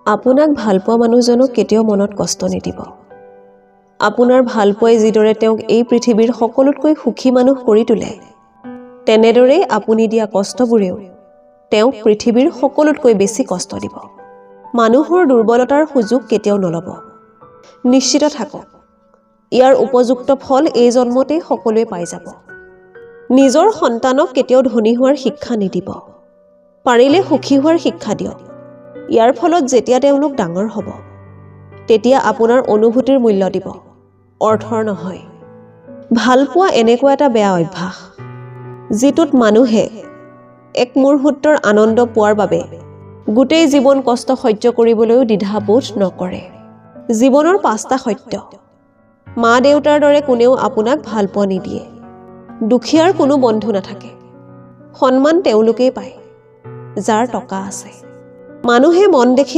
আপোনাক ভালপোৱা মানুহজনক কেতিয়াও মনত কষ্ট নিদিব। আপোনাৰ ভালপোৱাই যিদৰে তেওঁক এই পৃথিৱীৰ সকলোতকৈ সুখী মানুহ কৰি তোলে, তেনেদৰেই আপুনি দিয়া কষ্টবোৰেও তেওঁক পৃথিৱীৰ সকলোতকৈ বেছি কষ্ট দিব। মানুহৰ দুৰ্বলতাৰ সুযোগ কেতিয়াও নল'ব। নিশ্চিত থাকক, ইয়াৰ উপযুক্ত ফল এই জন্মতেই সকলোৱে পাই যাব। নিজৰ সন্তানক কেতিয়াও ধনী হোৱাৰ শিক্ষা নিদিব। পাৰিলে সুখী হোৱাৰ শিক্ষা দিয়ক। ইয়াৰ ফলত যেতিয়া তেওঁলোক ডাঙৰ হ'ব, তেতিয়া আপোনাৰ অনুভূতিৰ মূল্য দিব, অৰ্থৰ নহয়। ভালপোৱা এনেকুৱা এটা বেয়া অভ্যাস, যিটোত মানুহে এক মুহূৰ্তৰ আনন্দ পোৱাৰ বাবে গোটেই জীৱন কষ্ট সহ্য কৰিবলৈও দ্বিধাবোধ নকৰে। জীৱনৰ 5টা সত্য। মা-দেউতাৰ দৰে কোনেও আপোনাক ভালপোৱা নিদিয়ে। দুখীয়াৰ কোনো বন্ধু নাথাকে। সন্মান তেওঁলোকেই পায়, যাৰ টকা আছে। মানুহে মন দেখি